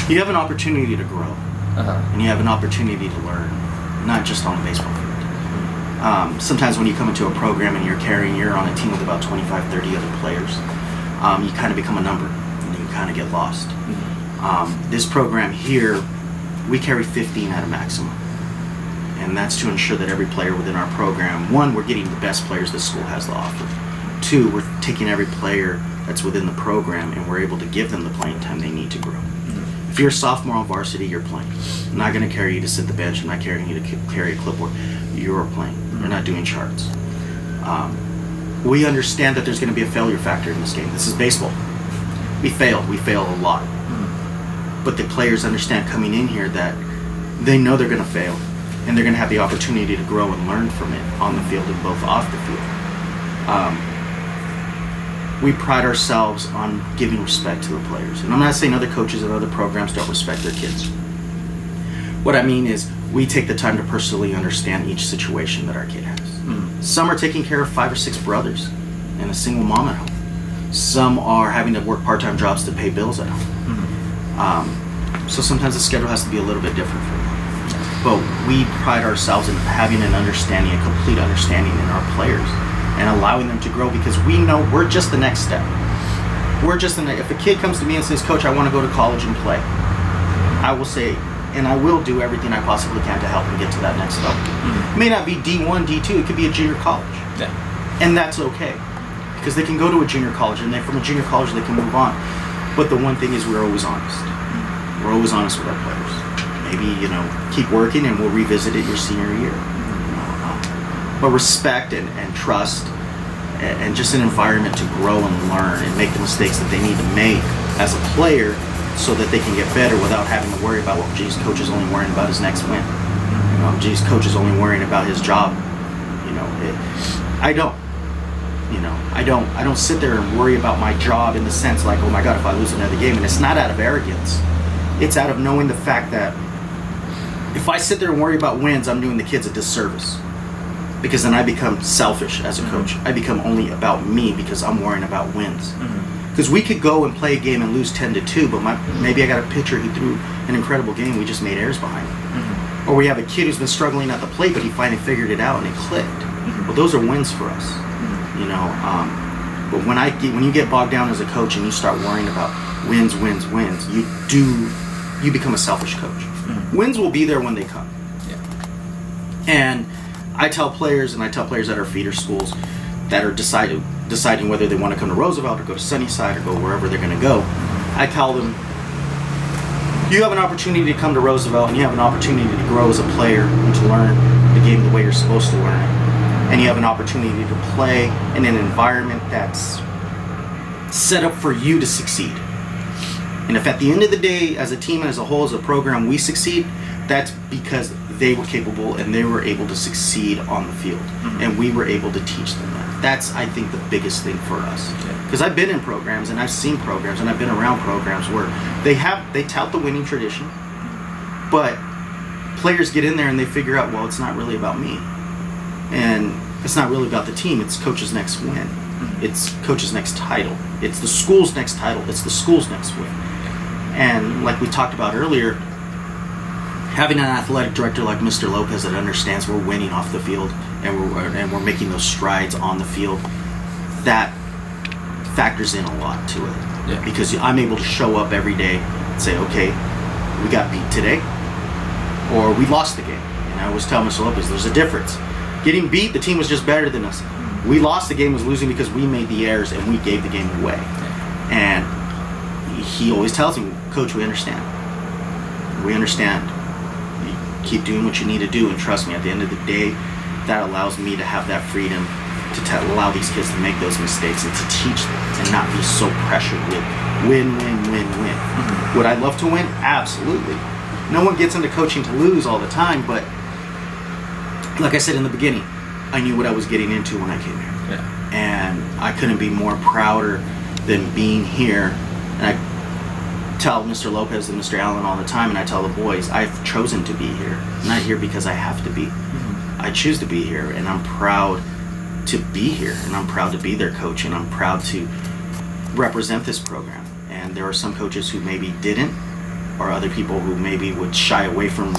You have an opportunity to grow, and you have an opportunity to learn, not just on the baseball field. Sometimes when you come into a program and you're on a team with about 25, 30 other players, you kind of become a number, and you kind of get lost. This program here, we carry 15 at a maximum. And that's to ensure that every player within our program, one, we're getting the best players this school has to offer. Two, we're taking every player that's within the program and we're able to give them the playing time they need to grow. If you're a sophomore on varsity, you're playing. I'm not going to carry you to sit the bench. I'm not carrying you to carry a clipboard. You're playing. You're not doing charts. We understand that there's going to be a failure factor in this game. This is baseball. We fail a lot. But the players understand coming in here that they know they're going to fail. And they're going to have the opportunity to grow and learn from it on the field and both off the field. We pride ourselves on giving respect to the players. And I'm not saying other coaches and other programs don't respect their kids. What I mean is we take the time to personally understand each situation that our kid has. Some are taking care of 5 or 6 brothers and a single mom at home. Some are having to work part-time jobs to pay bills at home. So sometimes the schedule has to be a little bit different for them. But we pride ourselves in having an understanding, a complete understanding in our players and allowing them to grow because we know we're just the next step. If a kid comes to me and says, Coach, I want to go to college and play, I will say, and I will do everything I possibly can to help them get to that next level. It may not be D1, D2, it could be a junior college. Yeah. And that's okay because they can go to a junior college and then from a junior college they can move on. But the one thing is we're always honest. We're always honest with our players. Maybe, keep working and we'll revisit it your senior year. But respect and trust and just an environment to grow and learn and make the mistakes that they need to make as a player so that they can get better without having to worry about, well, geez, coach is only worrying about his next win. Geez, coach is only worrying about his job. I don't. I don't sit there and worry about my job in the sense like, oh my God, if I lose another game. And it's not out of arrogance. It's out of knowing the fact that if I sit there and worry about wins, I'm doing the kids a disservice. Because then I become selfish as a coach. I become only about me because I'm worrying about wins. Because we could go and play a game and lose 10-2, but maybe I got a pitcher who threw an incredible game. We just made errors behind him. Or we have a kid who's been struggling at the plate, but he finally figured it out and it clicked. Well, those are wins for us. But when you get bogged down as a coach and you start worrying about wins, you become a selfish coach. Wins will be there when they come. Yeah. And I tell players at our feeder schools that are deciding whether they want to come to Roosevelt or go to Sunnyside or go wherever they're going to go, I tell them, you have an opportunity to come to Roosevelt and you have an opportunity to grow as a player and to learn the game the way you're supposed to learn it. And you have an opportunity to play in an environment that's set up for you to succeed. And if at the end of the day, as a team and as a whole, as a program, we succeed, that's because they were capable and they were able to succeed on the field. And we were able to teach them that. That's, I think, the biggest thing for us. Because I've been in programs and I've seen programs and I've been around programs where they tout the winning tradition, but players get in there and they figure out, well, it's not really about me. And it's not really about the team. It's coach's next win. It's coach's next title. It's the school's next title. It's the school's next win. And like we talked about earlier, having an athletic director like Mr. Lopez that understands we're winning off the field and we're making those strides on the field, that factors in a lot to it. Yeah. Because I'm able to show up every day and say, okay, we got beat today, or we lost the game. And I always tell Mr. Lopez, there's a difference. Getting beat, the team was just better than us. We lost the game, was losing because we made the errors and we gave the game away. And he always tells me, Coach, we understand. We understand. You keep doing what you need to do, and trust me, at the end of the day, that allows me to have that freedom to allow these kids to make those mistakes and to teach them and not be so pressured with win. Would I love to win? Absolutely. No one gets into coaching to lose all the time, but like I said in the beginning, I knew what I was getting into when I came here. Yeah. And I couldn't be more prouder than being here. And I tell Mr. Lopez and Mr. Allen all the time, and I tell the boys, I've chosen to be here. I'm not here because I have to be. I choose to be here, and I'm proud to be here, and I'm proud to be their coach, and I'm proud to represent this program. And there are some coaches who maybe didn't or other people who maybe would shy away from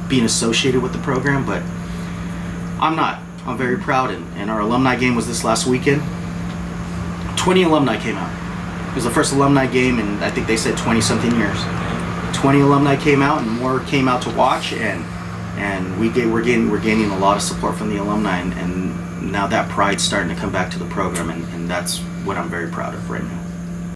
being associated with the program, but I'm not. I'm very proud, and our alumni game was this last weekend. 20 alumni came out. It was the first alumni game in, I think they said, 20-something years. 20 alumni came out, and more came out to watch, and we're gaining a lot of support from the alumni, and now that pride's starting to come back to the program, and that's what I'm very proud of right now.